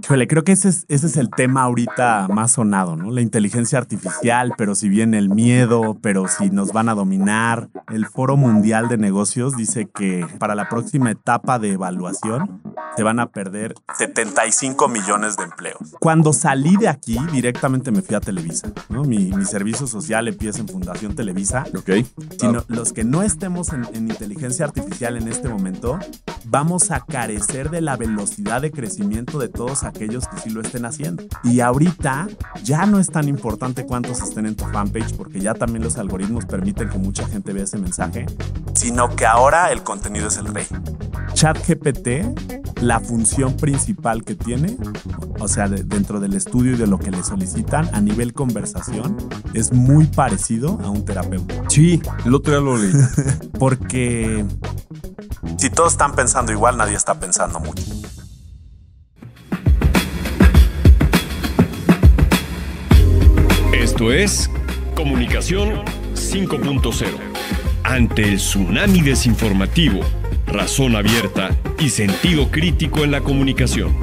Híjole, creo que ese es el tema ahorita más sonado, ¿no? La inteligencia artificial, pero si viene el miedo, pero si nos van a dominar. El Foro Mundial de Negocios dice que para la próxima etapa de evaluación se van a perder 75 millones de empleos. Cuando salí de aquí, directamente me fui a Televisa, ¿no? Mi servicio social empieza en Fundación Televisa. Ok. Sino los que no estemos en inteligencia artificial en este momento, vamos a carecer de la velocidad de crecimiento de todos aquellos que sí lo estén haciendo. Y ahorita ya no es tan importante cuántos estén en tu fanpage, porque ya también los algoritmos permiten que mucha gente vea ese mensaje, sino que ahora el contenido es el rey. ChatGPT, la función principal que tiene, o sea, dentro del estudio y de lo que le solicitan a nivel conversación, es muy parecido a un terapeuta. Sí, el otro día lo leí. Porque si todos están pensando igual, nadie está pensando mucho. Esto es Comunicación 5.0. Ante el tsunami desinformativo, razón abierta y sentido crítico en la comunicación.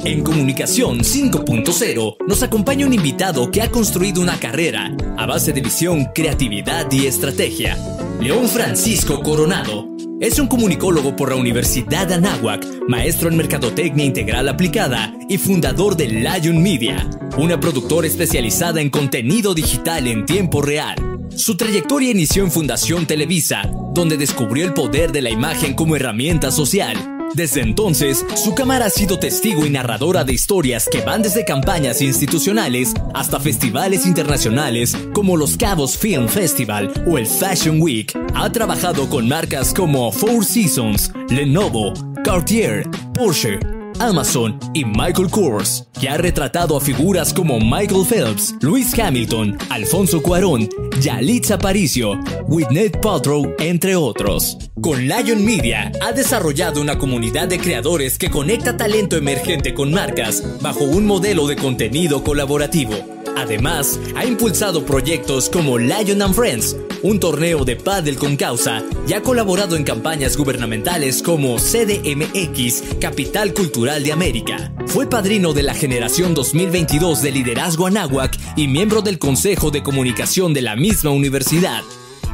En Comunicación 5.0 nos acompaña un invitado que ha construido una carrera a base de visión, creatividad y estrategia. León Francisco Coronado es un comunicólogo por la Universidad de Anáhuac, maestro en Mercadotecnia Integral Aplicada y fundador de Lion Media, una productora especializada en contenido digital en tiempo real. Su trayectoria inició en Fundación Televisa, donde descubrió el poder de la imagen como herramienta social. Desde entonces, su cámara ha sido testigo y narradora de historias que van desde campañas institucionales hasta festivales internacionales como los Cabos Film Festival o el Fashion Week. Ha trabajado con marcas como Four Seasons, Lenovo, Cartier, Porsche, Amazon y Michael Kors, que ha retratado a figuras como Michael Phelps, Lewis Hamilton, Alfonso Cuarón, Yalitza Aparicio, Gwyneth Paltrow, entre otros. Con Lion Media ha desarrollado una comunidad de creadores que conecta talento emergente con marcas bajo un modelo de contenido colaborativo. Además, ha impulsado proyectos como Lion and Friends, un torneo de pádel con causa, y ha colaborado en campañas gubernamentales como CDMX, Capital Cultural de América. Fue padrino de la generación 2022 de Liderazgo Anáhuac y miembro del Consejo de Comunicación de la misma universidad.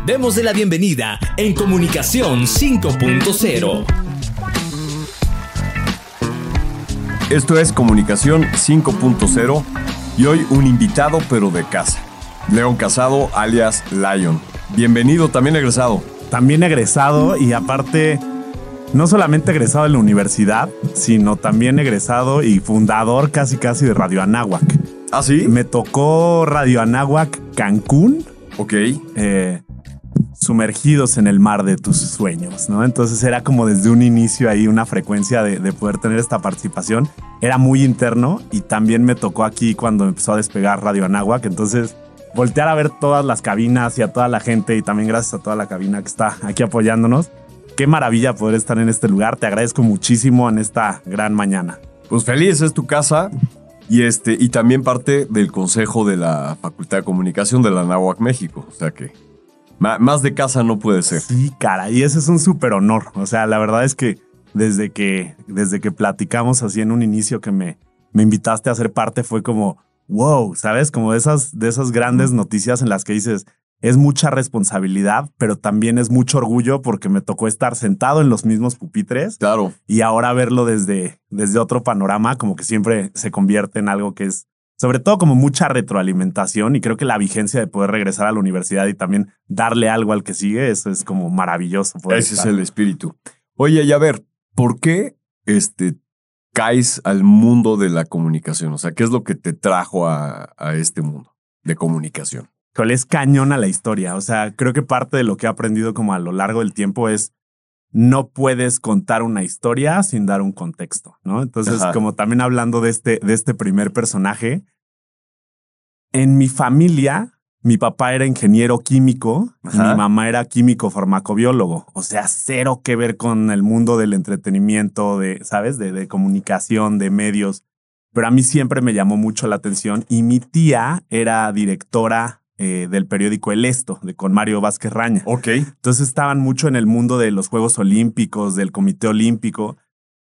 Démosle la bienvenida en Comunicación 5.0. Esto es Comunicación 5.0 y hoy un invitado pero de casa. León Casado, alias Lion. Bienvenido, también egresado. También egresado y aparte, no solamente egresado de la universidad, sino también egresado y fundador casi de Radio Anáhuac. ¿Ah, sí? Me tocó Radio Anáhuac Cancún. Ok. Sumergidos en el mar de tus sueños, ¿no? Entonces era como desde un inicio ahí una frecuencia de poder tener esta participación. Era muy interno y también me tocó aquí cuando empezó a despegar Radio Anáhuac. Entonces, voltear a ver todas las cabinas y a toda la gente y también gracias a toda la cabina que está aquí apoyándonos. Qué maravilla poder estar en este lugar. Te agradezco muchísimo en esta gran mañana. Pues feliz, es tu casa y también parte del consejo de la Facultad de Comunicación de la Anáhuac, México. O sea que más de casa no puede ser. Sí, cara, y ese es un súper honor. O sea, la verdad es que desde que platicamos así en un inicio que me invitaste a ser parte fue como, wow, ¿sabes? Como de esas grandes noticias en las que dices, es mucha responsabilidad, pero también es mucho orgullo porque me tocó estar sentado en los mismos pupitres. Claro. Y ahora verlo desde otro panorama, como que siempre se convierte en algo que es, sobre todo como mucha retroalimentación y creo que la vigencia de poder regresar a la universidad y también darle algo al que sigue, eso es como maravilloso. Ese es el espíritu. Oye, y a ver, ¿por qué caes al mundo de la comunicación? O sea, ¿qué es lo que te trajo a este mundo de comunicación? Es cañona la historia. O sea, creo que parte de lo que he aprendido como a lo largo del tiempo es no puedes contar una historia sin dar un contexto, ¿no? Entonces, como también hablando de este primer personaje, en mi familia, mi papá era ingeniero químico y mi mamá era químico farmacobiólogo. O sea, cero que ver con el mundo del entretenimiento, ¿sabes? De comunicación, de medios. Pero a mí siempre me llamó mucho la atención y mi tía era directora del periódico El Esto, con Mario Vázquez Raña. Ok. Entonces estaban mucho en el mundo de los Juegos Olímpicos, del Comité Olímpico.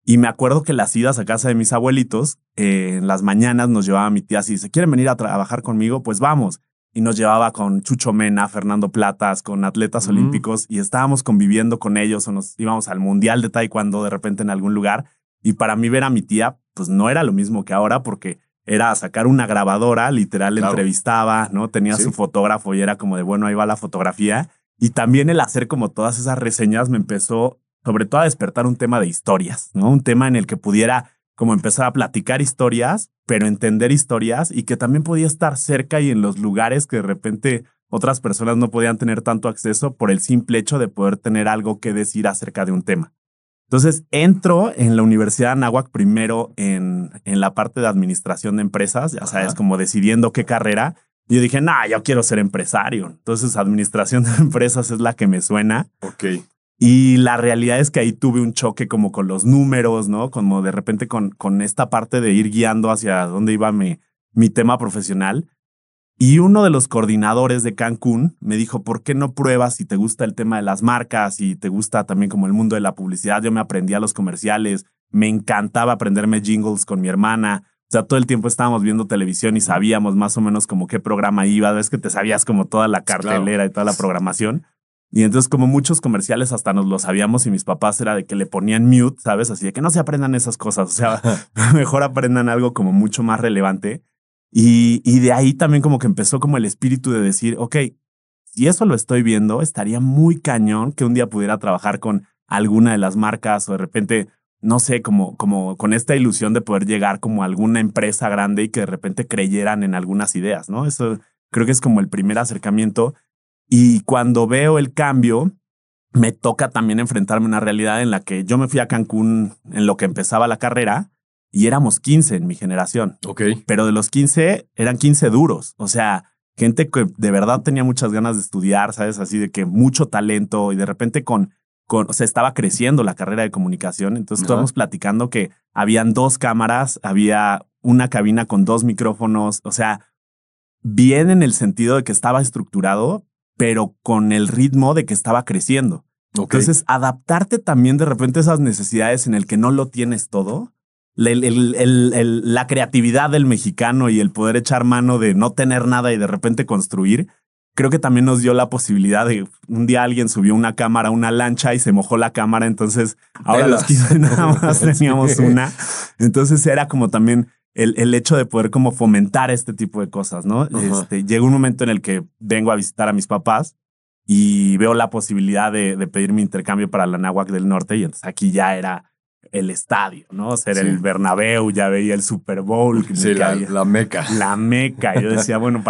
Y me acuerdo que las idas a casa de mis abuelitos, en las mañanas nos llevaba mi tía así, ¿se quieren venir a trabajar conmigo? Pues vamos. Y nos llevaba con Chucho Mena, Fernando Platas, con atletas olímpicos y estábamos conviviendo con ellos o nos íbamos al Mundial de Taekwondo de repente en algún lugar. Y para mí ver a mi tía, pues no era lo mismo que ahora porque era sacar una grabadora, literal, claro. Entrevistaba, ¿no? Tenía su fotógrafo y era como de, bueno, ahí va la fotografía. Y también el hacer como todas esas reseñas me empezó sobre todo a despertar un tema de historias, ¿no? Un tema en el que pudiera como empezar a platicar historias, pero entender historias y que también podía estar cerca y en los lugares que de repente otras personas no podían tener tanto acceso por el simple hecho de poder tener algo que decir acerca de un tema. Entonces entro en la Universidad de Anáhuac primero en la parte de administración de empresas, ya sabes, como decidiendo qué carrera. Y yo dije, yo quiero ser empresario. Entonces administración de empresas es la que me suena. Ok. Y la realidad es que ahí tuve un choque como con los números, ¿no? Como de repente con esta parte de ir guiando hacia dónde iba mi tema profesional. Y uno de los coordinadores de Cancún me dijo, ¿por qué no pruebas si te gusta el tema de las marcas y te gusta también como el mundo de la publicidad? Yo me aprendía los comerciales, me encantaba aprenderme jingles con mi hermana. O sea, todo el tiempo estábamos viendo televisión y sabíamos más o menos como qué programa iba. Ves que te sabías como toda la cartelera y toda la programación. Y entonces como muchos comerciales hasta nos lo sabíamos y mis papás era de que le ponían mute, ¿sabes? Así de que no se aprendan esas cosas. O sea, mejor aprendan algo como mucho más relevante. Y de ahí también como que empezó como el espíritu de decir, ok, si eso lo estoy viendo, estaría muy cañón que un día pudiera trabajar con alguna de las marcas o de repente, no sé, como con esta ilusión de poder llegar como a alguna empresa grande y que de repente creyeran en algunas ideas, ¿no? Eso creo que es como el primer acercamiento. Y cuando veo el cambio, me toca también enfrentarme a una realidad en la que yo me fui a Cancún en lo que empezaba la carrera y éramos 15 en mi generación. Ok. Pero de los 15 eran 15 duros. O sea, gente que de verdad tenía muchas ganas de estudiar, ¿sabes? Así de que mucho talento y de repente o sea, estaba creciendo la carrera de comunicación. Entonces estábamos platicando que habían 2 cámaras, había una cabina con 2 micrófonos. O sea, bien en el sentido de que estaba estructurado, pero con el ritmo de que estaba creciendo. Okay. Entonces, adaptarte también de repente a esas necesidades en el que no lo tienes todo, la creatividad del mexicano y el poder echar mano de no tener nada y de repente construir, creo que también nos dio la posibilidad de un día alguien subió una cámara a una lancha y se mojó la cámara, entonces ahora los 15 nada más teníamos una. Entonces era como también el hecho de poder como fomentar este tipo de cosas, ¿no? Llegó un momento en el que vengo a visitar a mis papás y veo la posibilidad de pedir mi intercambio para la Anáhuac del Norte y entonces aquí ya era el estadio, ¿no? O sea, era el Bernabéu, ya veía el Super Bowl. Sí, la meca. La meca. Yo decía, bueno,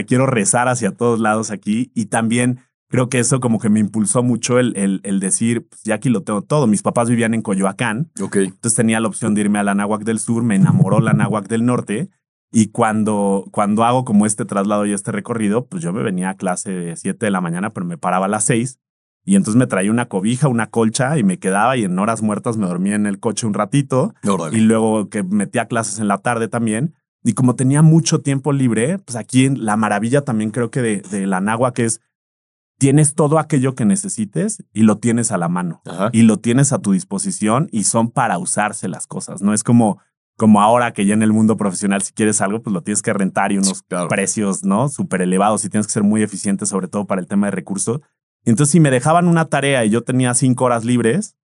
quiero rezar hacia todos lados aquí y también creo que eso como que me impulsó mucho el decir, pues ya aquí lo tengo todo. Mis papás vivían en Coyoacán. Ok. Entonces tenía la opción de irme a la Anáhuac del Sur, me enamoró la Anáhuac del Norte. Y cuando hago como este traslado y este recorrido, pues yo me venía a clase de 7 de la mañana, pero me paraba a las 6. Y entonces me traía una cobija, una colcha y me quedaba y en horas muertas me dormía en el coche un ratito. Órale. Y luego que metía clases en la tarde también. Y como tenía mucho tiempo libre, pues aquí la maravilla también creo que de la Anáhuac es tienes todo aquello que necesites y lo tienes a la mano. Ajá. Y lo tienes a tu disposición y son para usarse las cosas. No es como ahora que ya en el mundo profesional, si quieres algo, pues lo tienes que rentar y unos precios, ¿no? Súper elevados y tienes que ser muy eficiente, sobre todo para el tema de recursos. Entonces, si me dejaban una tarea y yo tenía 5 horas libres,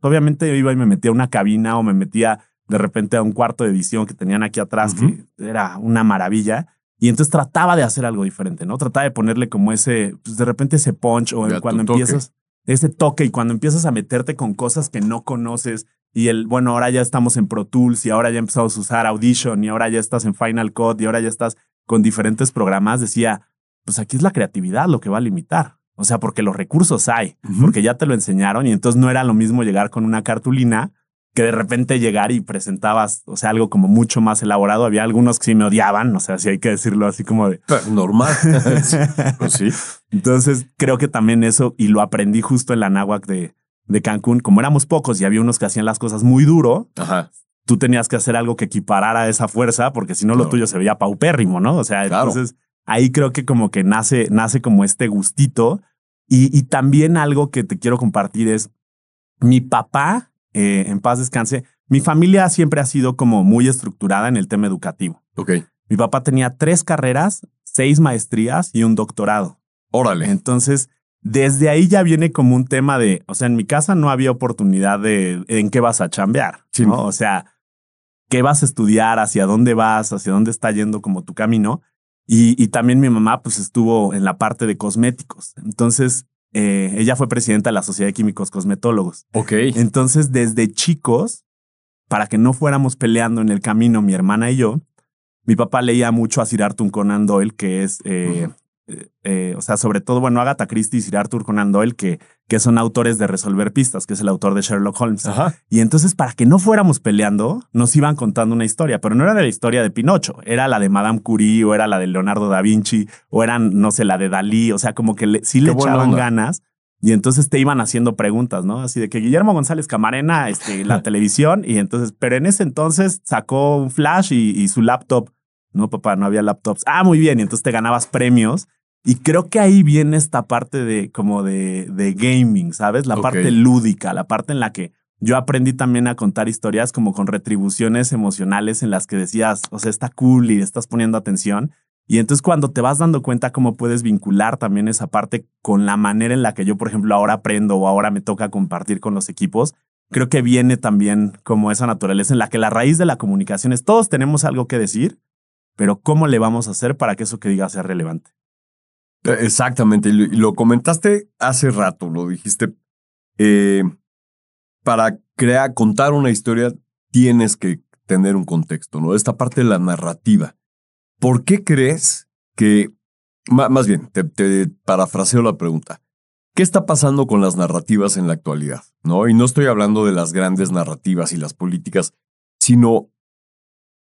obviamente yo iba y me metía a una cabina o me metía de repente a un cuarto de edición que tenían aquí atrás, que era una maravilla. Y entonces trataba de hacer algo diferente, ¿no? Trataba de ponerle como ese, pues de repente ese punch o cuando empiezas, ese toque y cuando empiezas a meterte con cosas que no conoces y bueno, ahora ya estamos en Pro Tools y ahora ya empezamos a usar Audition y ahora ya estás en Final Cut y ahora ya estás con diferentes programas, decía, pues aquí es la creatividad lo que va a limitar. O sea, porque los recursos hay, porque ya te lo enseñaron y entonces no era lo mismo llegar con una cartulina que de repente llegar y presentabas, o sea, algo como mucho más elaborado. Había algunos que sí me odiaban, o sea, si hay que decirlo así como de... Normal. Pues sí. Entonces creo que también eso, y lo aprendí justo en la Anáhuac de Cancún, como éramos pocos y había unos que hacían las cosas muy duro, tú tenías que hacer algo que equiparara esa fuerza, porque si no lo tuyo se veía paupérrimo, ¿no? O sea, entonces ahí creo que como que nace como este gustito. Y también algo que te quiero compartir es mi papá, en paz descanse, mi familia siempre ha sido como muy estructurada en el tema educativo. Ok. Mi papá tenía 3 carreras, 6 maestrías y un doctorado. Órale. Entonces, desde ahí ya viene como un tema de, o sea, en mi casa no había oportunidad de en qué vas a chambear, Sí. ¿no? O sea, qué vas a estudiar, hacia dónde vas, hacia dónde está yendo como tu camino. Y también mi mamá pues estuvo en la parte de cosméticos. Entonces, ella fue presidenta de la Sociedad de Químicos Cosmetólogos. Ok. Entonces, desde chicos, para que no fuéramos peleando en el camino, mi hermana y yo, mi papá leía mucho a Sir Arthur Conan Doyle, que es, o sea, sobre todo, bueno, Agatha Christie y Sir Arthur Conan Doyle, que son autores de Resolver Pistas, que es el autor de Sherlock Holmes. Ajá. Y entonces, para que no fuéramos peleando, nos iban contando una historia, pero no era de la historia de Pinocho, era la de Madame Curie, o era la de Leonardo da Vinci, o eran, no sé, la de Dalí, o sea, como que sí le echaban ganas. Y entonces te iban haciendo preguntas, ¿no? Así de que Guillermo González Camarena, la televisión, y entonces, pero en ese entonces sacó un flash y su laptop. No, papá, no había laptops. Ah, muy bien. Y entonces te ganabas premios. Y creo que ahí viene esta parte de como de gaming, ¿sabes? La parte lúdica, la parte en la que yo aprendí también a contar historias como con retribuciones emocionales en las que decías, o sea, está cool y estás poniendo atención. Y entonces cuando te vas dando cuenta cómo puedes vincular también esa parte con la manera en la que yo, por ejemplo, ahora aprendo o ahora me toca compartir con los equipos, creo que viene también como esa naturaleza en la que la raíz de la comunicación es todos tenemos algo que decir, pero ¿cómo le vamos a hacer para que eso que diga sea relevante? Exactamente. Y lo comentaste hace rato, lo dijiste. Para contar una historia tienes que tener un contexto, ¿no? Esta parte de la narrativa. ¿Por qué crees que, más bien, te parafraseo la pregunta, ¿qué está pasando con las narrativas en la actualidad? ¿No? Y no estoy hablando de las grandes narrativas y las políticas, sino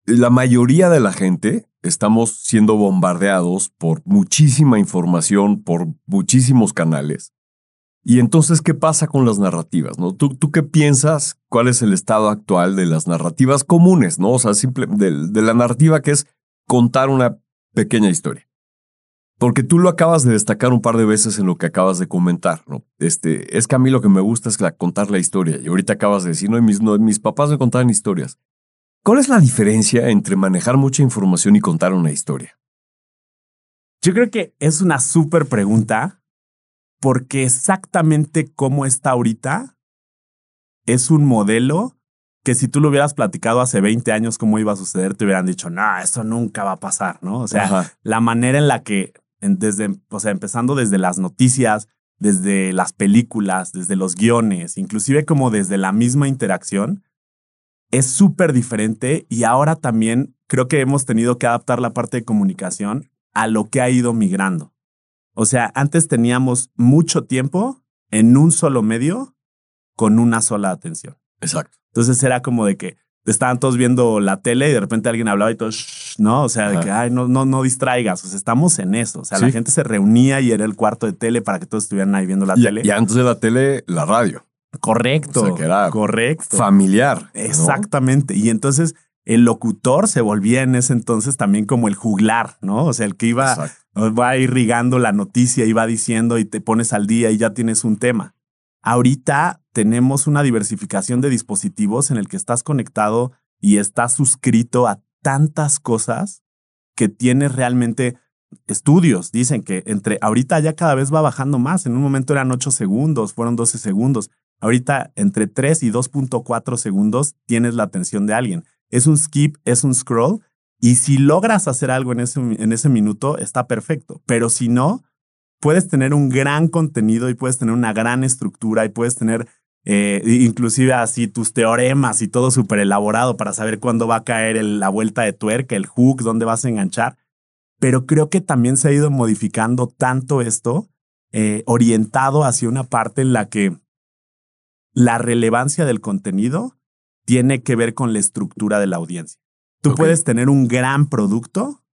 la mayoría de la gente estamos siendo bombardeados por muchísima información, por muchísimos canales. Y entonces, ¿qué pasa con las narrativas? ¿No? ¿Tú qué piensas? ¿Cuál es el estado actual de las narrativas comunes? ¿No? O sea, de la narrativa que es contar una pequeña historia. Porque tú lo acabas de destacar un par de veces en lo que acabas de comentar, ¿no? Es que a mí lo que me gusta es contar la historia. Y ahorita acabas de decir, mis papás me contaban historias. ¿Cuál es la diferencia entre manejar mucha información y contar una historia? Yo creo que es una súper pregunta porque exactamente cómo está ahorita es un modelo que si tú lo hubieras platicado hace 20 años cómo iba a suceder, te hubieran dicho, no, eso nunca va a pasar, ¿no? O sea, la manera en la que, empezando desde las noticias, desde las películas, desde los guiones, inclusive como desde la misma interacción, es súper diferente y ahora también creo que hemos tenido que adaptar la parte de comunicación a lo que ha ido migrando. O sea, antes teníamos mucho tiempo en un solo medio con una sola atención. Exacto. Entonces era como de que estaban todos viendo la tele y de repente alguien hablaba y todos, ¿no? O sea, de que, ay, no distraigas. O sea, estamos en eso. O sea, la gente se reunía y era el cuarto de tele para que todos estuvieran ahí viendo la tele. Y antes de la tele, la radio. Correcto. O sea, que era familiar. Exactamente. ¿No? Y entonces el locutor se volvía en ese entonces también como el juglar, ¿no? O sea, el que va irrigando la noticia y va diciendo y te pones al día y ya tienes un tema. Ahorita tenemos una diversificación de dispositivos en el que estás conectado y estás suscrito a tantas cosas que tienes realmente estudios. Dicen que ahorita ya cada vez va bajando más. En un momento eran 8 segundos, fueron 12 segundos. Ahorita entre 3 y 2.4 segundos tienes la atención de alguien. Es un skip, es un scroll. Y si logras hacer algo en ese minuto, está perfecto. Pero si no, puedes tener un gran contenido y puedes tener una gran estructura y puedes tener inclusive así tus teoremas y todo súper elaborado para saber cuándo va a caer la vuelta de tuerca, el hook, dónde vas a enganchar. Pero creo que también se ha ido modificando tanto esto, orientado hacia una parte en la que la relevancia del contenido tiene que ver con la estructura de la audiencia. Tú puedes tener un gran producto,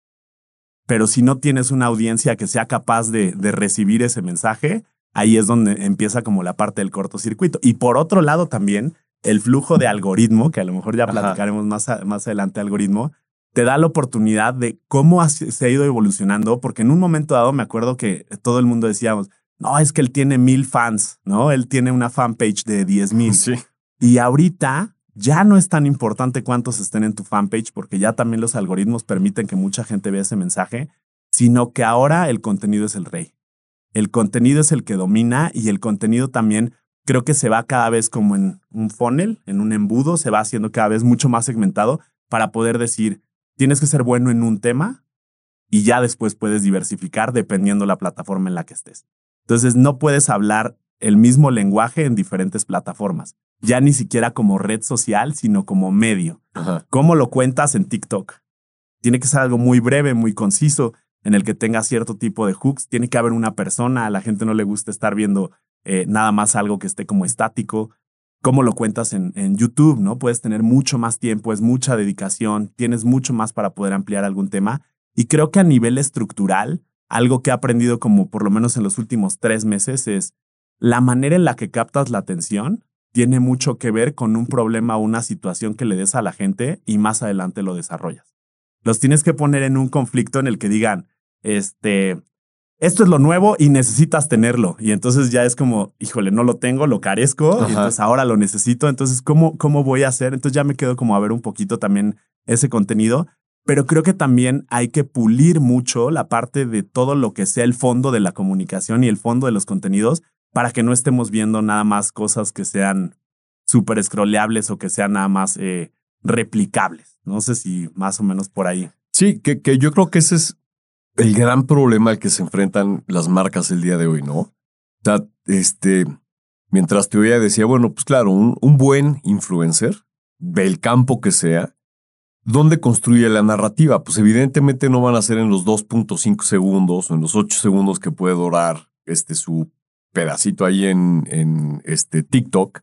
pero si no tienes una audiencia que sea capaz de recibir ese mensaje, ahí es donde empieza como la parte del cortocircuito. Y por otro lado también, el flujo de algoritmo, que a lo mejor ya platicaremos más adelante algoritmo, te da la oportunidad de cómo se ha ido evolucionando, porque en un momento dado me acuerdo que todo el mundo decíamos, no, es que él tiene 1,000 fans, ¿no? Él tiene una fanpage de 10,000. Sí. Y ahorita ya no es tan importante cuántos estén en tu fanpage, porque ya también los algoritmos permiten que mucha gente vea ese mensaje, sino que ahora el contenido es el rey. El contenido es el que domina y el contenido también creo que se va cada vez como en un funnel, en un embudo, se va haciendo cada vez mucho más segmentado para poder decir, tienes que ser bueno en un tema y ya después puedes diversificar dependiendo la plataforma en la que estés. Entonces no puedes hablar el mismo lenguaje en diferentes plataformas, ya ni siquiera como red social, sino como medio. Ajá. ¿Cómo lo cuentas en TikTok? Tiene que ser algo muy breve, muy conciso, en el que tenga cierto tipo de hooks. Tiene que haber una persona, a la gente no le gusta estar viendo nada más algo que esté como estático. ¿Cómo lo cuentas en YouTube? ¿No? Puedes tener mucho más tiempo, es mucha dedicación, tienes mucho más para poder ampliar algún tema. Y creo que a nivel estructural, algo que he aprendido como por lo menos en los últimos 3 meses es la manera en la que captas la atención tiene mucho que ver con un problema o una situación que le des a la gente y más adelante lo desarrollas. Los tienes que poner en un conflicto en el que digan, esto es lo nuevo y necesitas tenerlo. Y entonces ya es como, híjole, no lo tengo, lo carezco, y entonces ahora lo necesito. Entonces, ¿cómo voy a hacer? Entonces ya me quedo como a ver un poquito también ese contenido. Pero creo que también hay que pulir mucho la parte de todo lo que sea el fondo de la comunicación y el fondo de los contenidos para que no estemos viendo nada más cosas que sean súper scrolleables o que sean nada más replicables. No sé si más o menos por ahí. Sí, que yo creo que ese es el gran problema al que se enfrentan las marcas el día de hoy, ¿no? O sea, mientras te oía decía, bueno, pues claro, un buen influencer, del campo que sea, ¿dónde construye la narrativa? Pues evidentemente no van a ser en los 2.5 segundos o en los 8 segundos que puede durar su pedacito ahí en TikTok,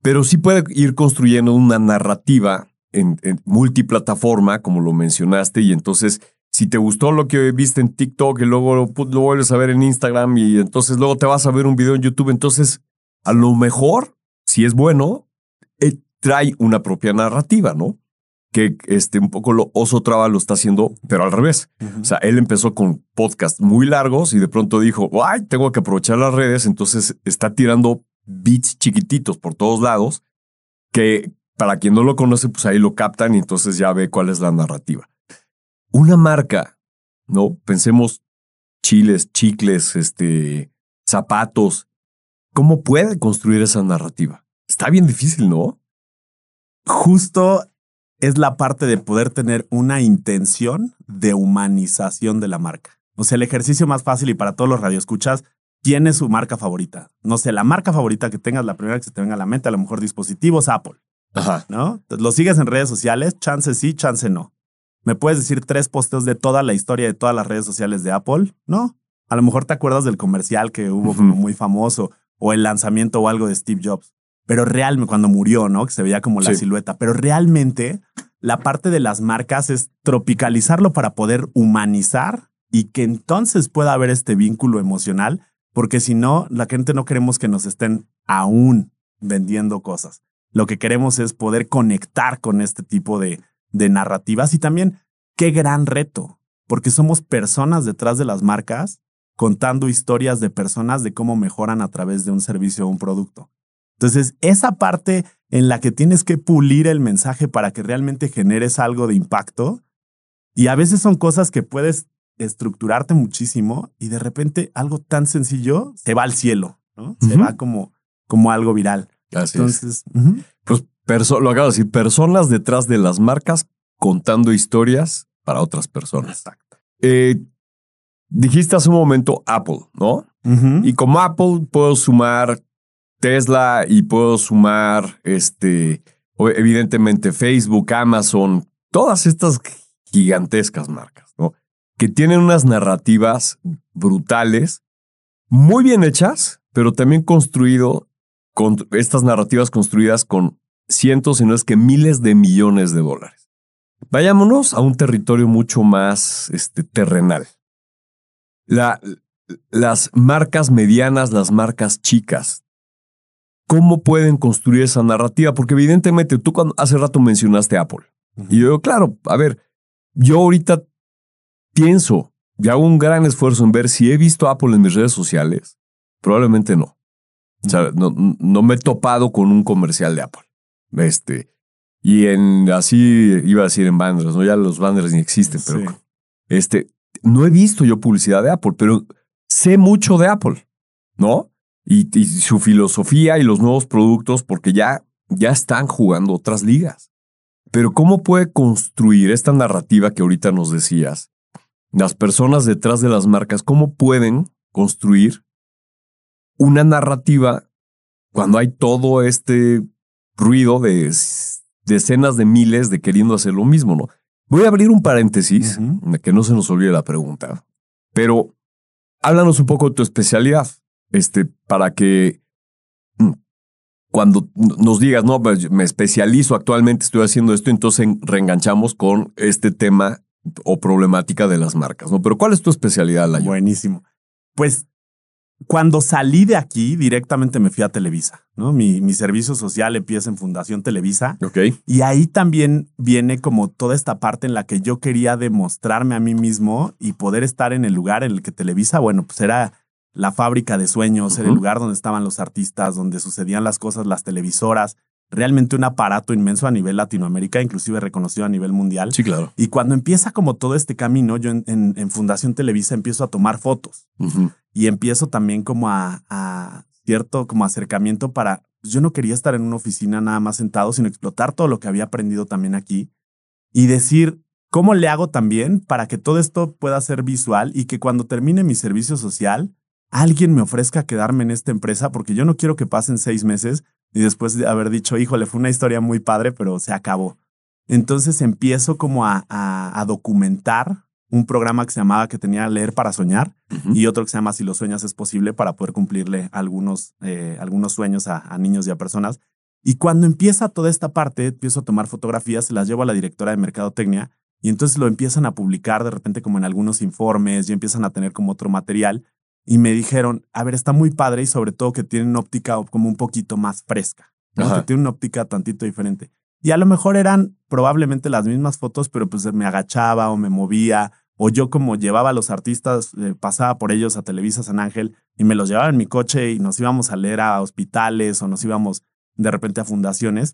pero sí puede ir construyendo una narrativa en multiplataforma, como lo mencionaste, y entonces si te gustó lo que viste en TikTok y luego lo vuelves a ver en Instagram y entonces luego te vas a ver un video en YouTube, entonces a lo mejor, si es bueno, trae una propia narrativa, ¿no? Que un poco Oso Traba lo está haciendo, pero al revés. Uh-huh. O sea, él empezó con podcasts muy largos y de pronto dijo, ay, tengo que aprovechar las redes, entonces está tirando bits chiquititos por todos lados que para quien no lo conoce, pues ahí lo captan y entonces ya ve cuál es la narrativa. Una marca, ¿no? Pensemos chiles, chicles, zapatos. ¿Cómo puede construir esa narrativa? Está bien difícil, ¿no? Justo es la parte de poder tener una intención de humanización de la marca. O sea, el ejercicio más fácil y para todos los radioescuchas, ¿quién es su marca favorita? No sé, la marca favorita que tengas, la primera que se te venga a la mente, a lo mejor dispositivos, Apple. Ajá. ¿No? Lo sigues en redes sociales, chance sí, chance no. ¿Me puedes decir 3 posteos de toda la historia de todas las redes sociales de Apple? No. A lo mejor te acuerdas del comercial que hubo como muy famoso o el lanzamiento o algo de Steve Jobs. Pero realmente cuando murió, ¿no? Que se veía como la silueta. Pero realmente la parte de las marcas es tropicalizarlo para poder humanizar y que entonces pueda haber este vínculo emocional, porque si no, la gente no queremos que nos estén aún vendiendo cosas. Lo que queremos es poder conectar con este tipo de narrativas y también qué gran reto, porque somos personas detrás de las marcas contando historias de personas de cómo mejoran a través de un servicio o un producto. Entonces, esa parte en la que tienes que pulir el mensaje para que realmente generes algo de impacto, y a veces son cosas que puedes estructurarte muchísimo y de repente algo tan sencillo se va al cielo, ¿no? Se va como algo viral. Así Entonces, pues lo acabo de decir, personas detrás de las marcas contando historias para otras personas. Exacto. Dijiste hace un momento Apple, ¿no? Uh-huh. Y como Apple puedo sumar Tesla y puedo sumar, evidentemente Facebook, Amazon, todas estas gigantescas marcas, ¿no? Que tienen unas narrativas brutales, muy bien hechas, pero también estas narrativas construidas con cientos, si no es que miles de millones de dólares. Vayámonos a un territorio mucho más terrenal. Las marcas medianas, las marcas chicas, ¿cómo pueden construir esa narrativa? Porque evidentemente tú hace rato mencionaste Apple. Uh-huh. Y yo, claro, a ver, yo ahorita pienso y hago un gran esfuerzo en ver si he visto Apple en mis redes sociales. Probablemente no. O sea, no me he topado con un comercial de Apple. Y así iba a decir en banners, ¿no? Ya los banners ni existen, pero no he visto yo publicidad de Apple, pero sé mucho de Apple, ¿no? Y su filosofía y los nuevos productos, porque ya están jugando otras ligas. Pero ¿cómo puede construir esta narrativa que ahorita nos decías? Las personas detrás de las marcas, ¿cómo pueden construir una narrativa cuando hay todo este ruido de decenas de miles de queriendo hacer lo mismo, ¿no? Voy a abrir un paréntesis, que no se nos olvide la pregunta, pero háblanos un poco de tu especialidad, para que cuando nos digas, no, pues me especializo actualmente, estoy haciendo esto, entonces reenganchamos con este tema o problemática de las marcas, ¿no? Pero ¿cuál es tu especialidad, Layo? Buenísimo. Pues cuando salí de aquí, directamente me fui a Televisa, ¿no? Mi servicio social empieza en Fundación Televisa. Ok. Y ahí también viene como toda esta parte en la que yo quería demostrarme a mí mismo y poder estar en el lugar en el que Televisa, bueno, pues era la fábrica de sueños, era el lugar donde estaban los artistas, donde sucedían las cosas, las televisoras. Realmente un aparato inmenso a nivel Latinoamérica, inclusive reconocido a nivel mundial. Sí, claro. Y cuando empieza como todo este camino, yo en Fundación Televisa empiezo a tomar fotos. Y empiezo también como a cierto como acercamiento para... Pues yo no quería estar en una oficina nada más sentado, sino explotar todo lo que había aprendido también aquí y decir, ¿cómo le hago también para que todo esto pueda ser visual y que cuando termine mi servicio social, alguien me ofrezca quedarme en esta empresa? Porque yo no quiero que pasen 6 meses y después de haber dicho, híjole, fue una historia muy padre, pero se acabó. Entonces empiezo como a documentar un programa que se llamaba que tenía Leer para Soñar y otro que se llama Si los sueñas es posible, para poder cumplirle algunos sueños a niños y a personas. Y cuando empieza toda esta parte, empiezo a tomar fotografías, se las llevo a la directora de Mercadotecnia y entonces lo empiezan a publicar de repente como en algunos informes y empiezan a tener como otro material. Y me dijeron, a ver, está muy padre y sobre todo que tiene una óptica como un poquito más fresca, ¿no? Que tiene una óptica tantito diferente. Y a lo mejor eran probablemente las mismas fotos, pero pues me agachaba o me movía, o yo como llevaba a los artistas, pasaba por ellos a Televisa San Ángel y me los llevaba en mi coche y nos íbamos a leer a hospitales o nos íbamos de repente a fundaciones.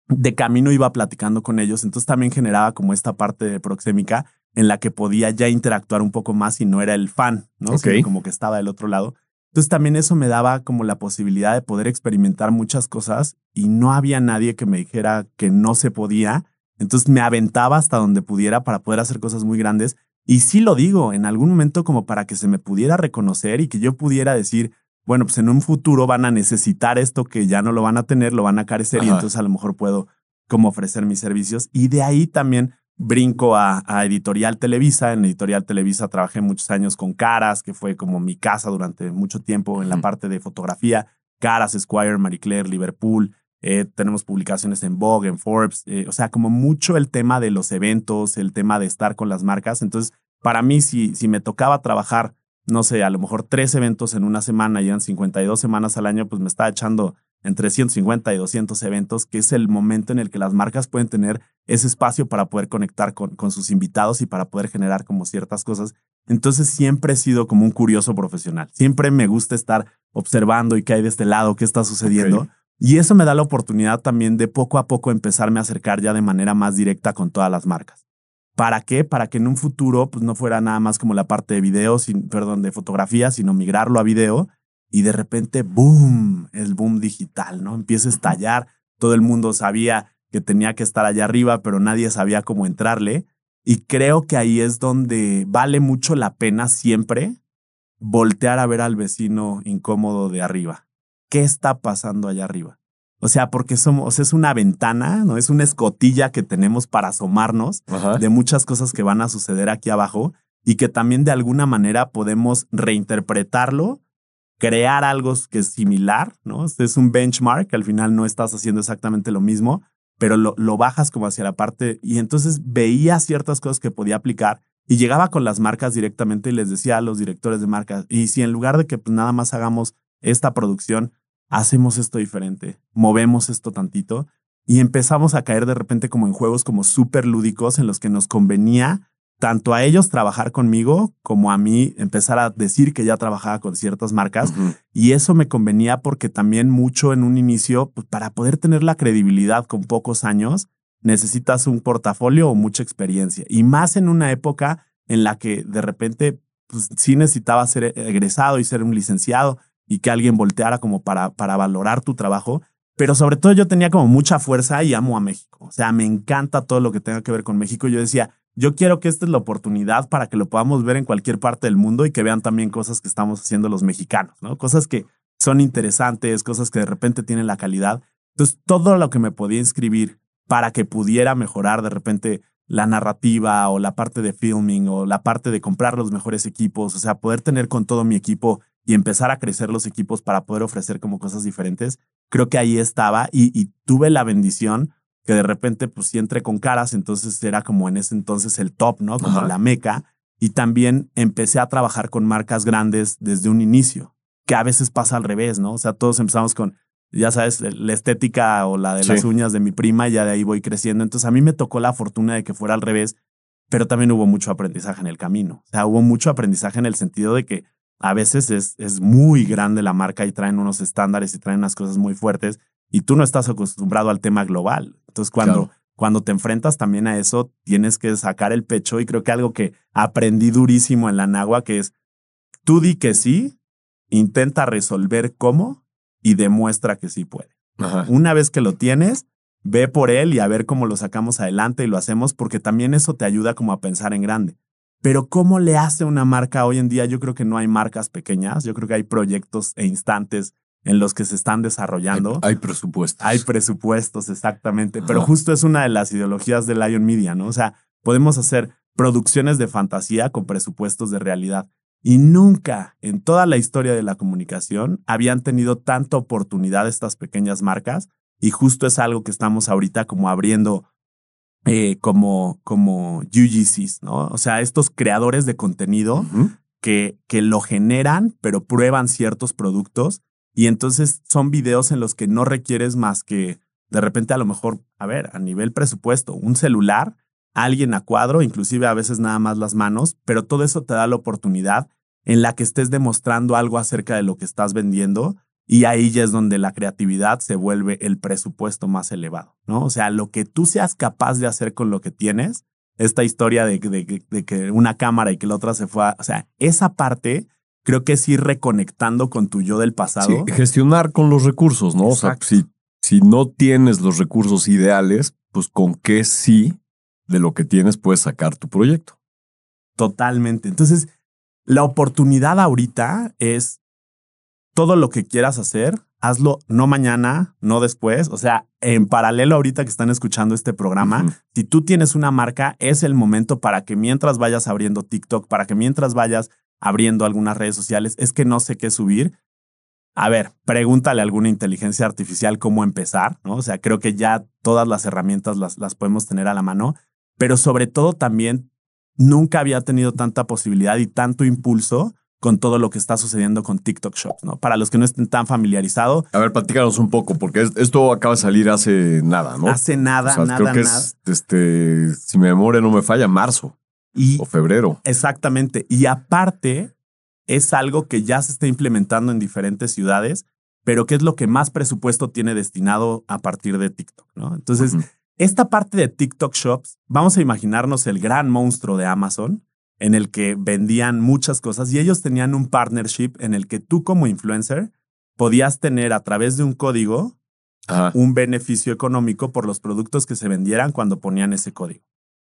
De camino iba platicando con ellos, entonces también generaba como esta parte de proxémica en la que podía ya interactuar un poco más y no era el fan, ¿no? Sino como que estaba del otro lado. Entonces también eso me daba como la posibilidad de poder experimentar muchas cosas y no había nadie que me dijera que no se podía. Entonces me aventaba hasta donde pudiera para poder hacer cosas muy grandes. Y sí lo digo, en algún momento como para que se me pudiera reconocer y que yo pudiera decir, bueno, pues en un futuro van a necesitar esto que ya no lo van a tener, lo van a carecer y entonces a lo mejor puedo como ofrecer mis servicios. Y de ahí también brinco a Editorial Televisa. En Editorial Televisa trabajé muchos años con Caras, que fue como mi casa durante mucho tiempo en la parte de fotografía. Caras, Esquire, Marie Claire, Liverpool. Tenemos publicaciones en Vogue, en Forbes. O sea, como mucho el tema de los eventos, el tema de estar con las marcas. Entonces, para mí, si me tocaba trabajar, no sé, a lo mejor 3 eventos en una semana y eran 52 semanas al año, pues me estaba echando entre 150 y 200 eventos, que es el momento en el que las marcas pueden tener ese espacio para poder conectar con sus invitados y para poder generar como ciertas cosas. Entonces siempre he sido como un curioso profesional. Siempre me gusta estar observando y qué hay de este lado, qué está sucediendo. Y eso me da la oportunidad también de poco a poco empezarme a acercar ya de manera más directa con todas las marcas. ¿Para qué? Para que en un futuro pues no fuera nada más como la parte de video, de fotografía, sino migrarlo a video. Y de repente, ¡boom!, el boom digital, ¿no? Empieza a estallar. Todo el mundo sabía que tenía que estar allá arriba, pero nadie sabía cómo entrarle. Y creo que ahí es donde vale mucho la pena siempre voltear a ver al vecino incómodo de arriba. ¿Qué está pasando allá arriba? O sea, porque es una ventana, ¿no? Es una escotilla que tenemos para asomarnos de muchas cosas que van a suceder aquí abajo y que también de alguna manera podemos reinterpretarlo, crear algo que es similar, ¿no? Es un benchmark, que al final no estás haciendo exactamente lo mismo, pero lo bajas como hacia la parte y entonces veía ciertas cosas que podía aplicar y llegaba con las marcas directamente y les decía a los directores de marcas, y si en lugar de que pues, nada más hagamos esta producción, hacemos esto diferente, movemos esto tantito. y empezamos a caer de repente como en juegos como súper lúdicos en los que nos convenía tanto a ellos trabajar conmigo como a mí empezar a decir que ya trabajaba con ciertas marcas. Y eso me convenía porque también mucho en un inicio, pues, para poder tener la credibilidad con pocos años, necesitas un portafolio o mucha experiencia. Y más en una época en la que de repente pues, sí necesitaba ser egresado y ser un licenciado y que alguien volteara como para valorar tu trabajo. Pero sobre todo yo tenía como mucha fuerza y amo a México. O sea, me encanta todo lo que tenga que ver con México. Yo decía, yo quiero que esta es la oportunidad para que lo podamos ver en cualquier parte del mundo y que vean también cosas que estamos haciendo los mexicanos, ¿no? Cosas que son interesantes, cosas que de repente tienen la calidad. Entonces, todo lo que me podía inscribir para que pudiera mejorar de repente la narrativa o la parte de filming o la parte de comprar los mejores equipos, o sea, poder tener con todo mi equipo y empezar a crecer los equipos para poder ofrecer como cosas diferentes, creo que ahí estaba y tuve la bendición que de repente pues sí entré con Caras, entonces era como en ese entonces el top, ¿no? Como la meca. Y también empecé a trabajar con marcas grandes desde un inicio, que a veces pasa al revés, ¿no? O sea, todos empezamos con, ya sabes, la estética o la de las uñas de mi prima y ya de ahí voy creciendo. Entonces a mí me tocó la fortuna de que fuera al revés, pero también hubo mucho aprendizaje en el camino. O sea, hubo mucho aprendizaje en el sentido de que a veces es muy grande la marca y traen unos estándares y traen unas cosas muy fuertes y tú no estás acostumbrado al tema global. Entonces, cuando te enfrentas también a eso, tienes que sacar el pecho y creo que algo que aprendí durísimo en la Nahua, que es tú di que sí, intenta resolver cómo y demuestra que sí puede. Una vez que lo tienes, ve por él y a ver cómo lo sacamos adelante y lo hacemos porque también eso te ayuda como a pensar en grande. Pero ¿cómo le hace una marca hoy en día? Yo creo que no hay marcas pequeñas. Yo creo que hay proyectos e instantes en los que se están desarrollando. Hay presupuestos. Hay presupuestos, exactamente. Pero justo es una de las ideologías de Lion Media, ¿no? O sea, podemos hacer producciones de fantasía con presupuestos de realidad. Y nunca en toda la historia de la comunicación habían tenido tanta oportunidad estas pequeñas marcas. Y justo es algo que estamos ahorita como abriendo como UGCs, ¿no? O sea, estos creadores de contenido que lo generan, pero prueban ciertos productos. Y entonces son videos en los que no requieres más que de repente a lo mejor, a ver, a nivel presupuesto, un celular, alguien a cuadro, inclusive a veces nada más las manos, pero todo eso te da la oportunidad en la que estés demostrando algo acerca de lo que estás vendiendo y ahí ya es donde la creatividad se vuelve el presupuesto más elevado, ¿no? O sea, lo que tú seas capaz de hacer con lo que tienes, esta historia de que una cámara y que la otra se fue o sea, esa parte creo que es ir reconectando con tu yo del pasado. Sí, gestionar con los recursos, ¿no? Exacto. O sea, si no tienes los recursos ideales, pues con qué sí de lo que tienes puedes sacar tu proyecto. Totalmente. Entonces, la oportunidad ahorita es todo lo que quieras hacer, hazlo no mañana, no después. O sea, en paralelo ahorita que están escuchando este programa, si tú tienes una marca, es el momento para que mientras vayas abriendo TikTok, para que mientras vayas abriendo algunas redes sociales, es que no sé qué subir. A ver, pregúntale a alguna inteligencia artificial cómo empezar, ¿no? O sea, creo que ya todas las herramientas las podemos tener a la mano, pero sobre todo también nunca había tenido tanta posibilidad y tanto impulso con todo lo que está sucediendo con TikTok Shops, ¿no? Para los que no estén tan familiarizados. A ver, platícanos un poco, porque esto acaba de salir hace nada, ¿no? Hace nada, o sea, creo que es, si mi memoria no me falla, marzo. O febrero. Exactamente. Y aparte, es algo que ya se está implementando en diferentes ciudades, pero que es lo que más presupuesto tiene destinado a partir de TikTok, ¿no? Entonces, esta parte de TikTok Shops, vamos a imaginarnos el gran monstruo de Amazon, en el que vendían muchas cosas y ellos tenían un partnership en el que tú como influencer podías tener a través de un código un beneficio económico por los productos que se vendieran cuando ponían ese código.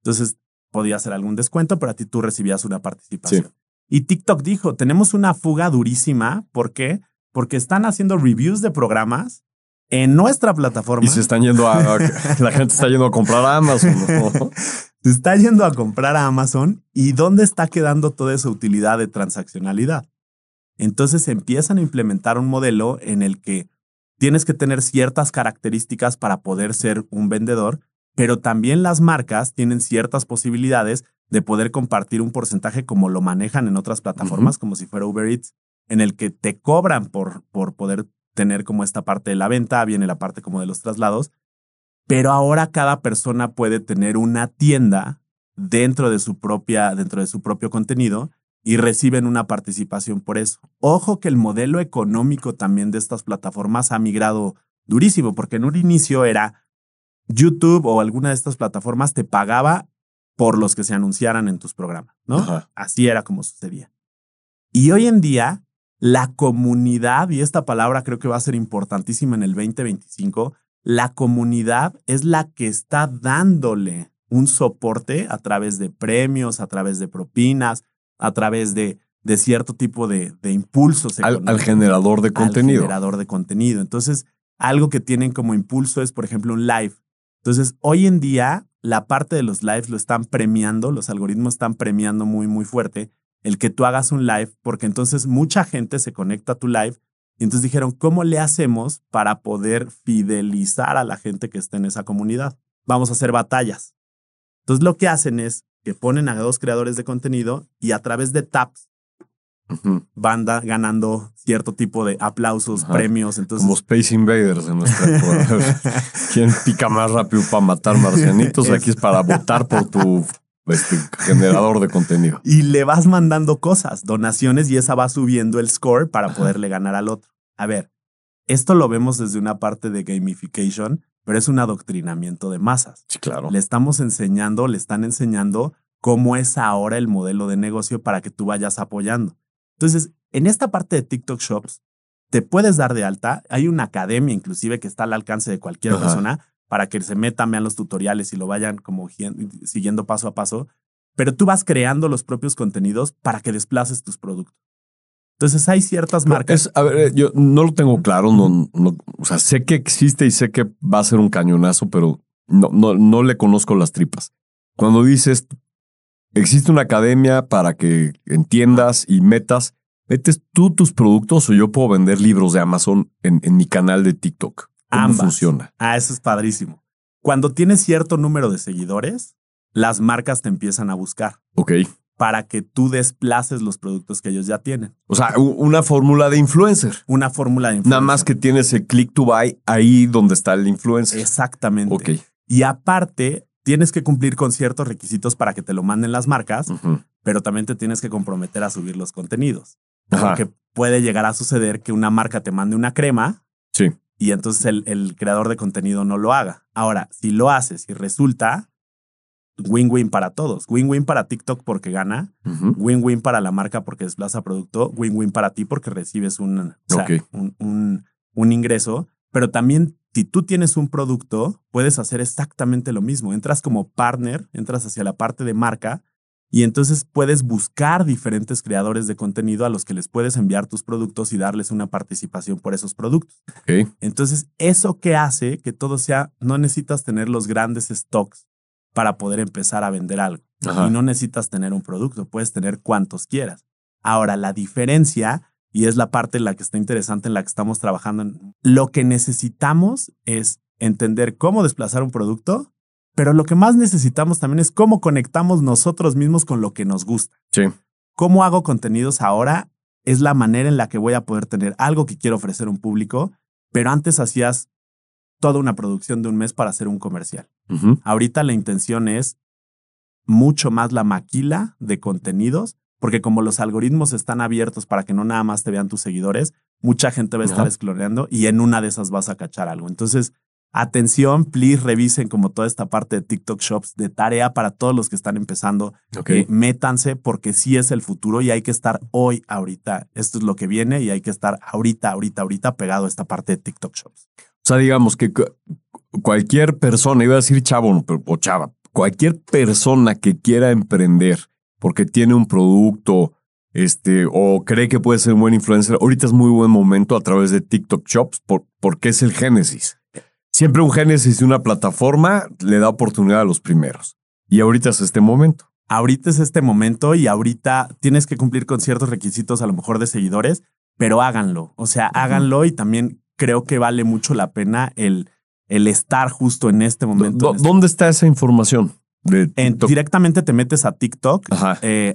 Entonces, podía hacer algún descuento, pero a ti tú recibías una participación. Sí. Y TikTok dijo, tenemos una fuga durísima. ¿Por qué? Porque están haciendo reviews de programas en nuestra plataforma. Y se están yendo la gente está yendo a comprar a Amazon, ¿no? Se está yendo a comprar a Amazon. ¿Y dónde está quedando toda esa utilidad de transaccionalidad? Entonces empiezan a implementar un modelo en el que tienes que tener ciertas características para poder ser un vendedor, pero también las marcas tienen ciertas posibilidades de poder compartir un porcentaje como lo manejan en otras plataformas, como si fuera Uber Eats, en el que te cobran por poder tener como esta parte de la venta, viene la parte como de los traslados, pero ahora cada persona puede tener una tienda dentro de su propio contenido y reciben una participación por eso. Ojo que el modelo económico también de estas plataformas ha migrado durísimo, porque en un inicio era YouTube o alguna de estas plataformas te pagaba por los que se anunciaran en tus programas, ¿no? Ajá. Así era como sucedía. Y hoy en día, la comunidad, y esta palabra creo que va a ser importantísima en el 2025, la comunidad es la que está dándole un soporte a través de premios, a través de propinas, a través de cierto tipo de impulsos al generador de contenido. Al generador de contenido. Entonces, algo que tienen como impulso es, por ejemplo, un live. Entonces, hoy en día, la parte de los lives lo están premiando, los algoritmos están premiando muy, muy fuerte el que tú hagas un live, porque entonces mucha gente se conecta a tu live y entonces dijeron, ¿cómo le hacemos para poder fidelizar a la gente que está en esa comunidad? Vamos a hacer batallas. Entonces, lo que hacen es que ponen a 2 creadores de contenido y a través de taps van ganando cierto tipo de aplausos, premios. Entonces, como Space Invaders en nuestra época. ¿Quién pica más rápido para matar marcianitos? Aquí es para votar por tu generador de contenido. Y le vas mandando cosas, donaciones, y esa va subiendo el score para poderle ganar al otro. A ver, esto lo vemos desde una parte de gamification, pero es un adoctrinamiento de masas. Sí, claro. Le están enseñando cómo es ahora el modelo de negocio para que tú vayas apoyando. Entonces, en esta parte de TikTok Shops, te puedes dar de alta. Hay una academia inclusive que está al alcance de cualquier persona para que se metan, vean los tutoriales y lo vayan como siguiendo paso a paso. Pero tú vas creando los propios contenidos para que desplaces tus productos. Entonces hay ciertas marcas. A ver, yo no lo tengo claro. No, o sea, sé que existe y sé que va a ser un cañonazo, pero no le conozco las tripas. Cuando dices existe una academia para que entiendas y metes tú tus productos, o yo puedo vender libros de Amazon en mi canal de TikTok. ¿Cómo ambas funciona? Eso es padrísimo. Cuando tienes cierto número de seguidores, las marcas te empiezan a buscar. Ok. Para que tú desplaces los productos que ellos ya tienen. O sea, una fórmula de influencer. Una fórmula de influencer. Nada más que tienes el click to buy ahí donde está el influencer. Exactamente. Ok. Y aparte, tienes que cumplir con ciertos requisitos para que te lo manden las marcas, pero también te tienes que comprometer a subir los contenidos. Porque puede llegar a suceder que una marca te mande una crema y entonces el creador de contenido no lo haga. Ahora, si lo haces y resulta, win-win para todos. Win-win para TikTok porque gana, win-win para la marca porque desplaza producto, win-win para ti porque recibes un ingreso, pero también si tú tienes un producto, puedes hacer exactamente lo mismo. Entras como partner, entras hacia la parte de marca y entonces puedes buscar diferentes creadores de contenido a los que les puedes enviar tus productos y darles una participación por esos productos. Okay. Entonces, eso que hace que todo sea, no necesitas tener los grandes stocks para poder empezar a vender algo. Y no necesitas tener un producto, puedes tener cuantos quieras. Ahora, la diferencia, y es la parte en la que está interesante, en la que estamos trabajando, lo que necesitamos es entender cómo desplazar un producto, pero lo que más necesitamos también es cómo conectamos nosotros mismos con lo que nos gusta. Sí. ¿Cómo hago contenidos ahora? Es la manera en la que voy a poder tener algo que quiero ofrecer a un público, pero antes hacías toda una producción de un mes para hacer un comercial. Ahorita la intención es mucho más la maquila de contenidos, porque como los algoritmos están abiertos para que no nada más te vean tus seguidores, mucha gente va a estar exploreando y en una de esas vas a cachar algo. Entonces, atención, please revisen como toda esta parte de TikTok Shops de tarea para todos los que están empezando. Métanse porque sí es el futuro y hay que estar hoy, ahorita. Esto es lo que viene y hay que estar ahorita pegado a esta parte de TikTok Shops. O sea, digamos que cualquier persona, iba a decir chavo o chava, cualquier persona que quiera emprender porque tiene un producto o cree que puede ser un buen influencer, ahorita es muy buen momento a través de TikTok Shops porque es el génesis. Siempre un génesis de una plataforma le da oportunidad a los primeros. Y ahorita es este momento. Ahorita es este momento y ahorita tienes que cumplir con ciertos requisitos a lo mejor de seguidores, pero háganlo. O sea, háganlo y también creo que vale mucho la pena el estar justo en este momento. ¿Dónde está esa información? Directamente te metes a TikTok.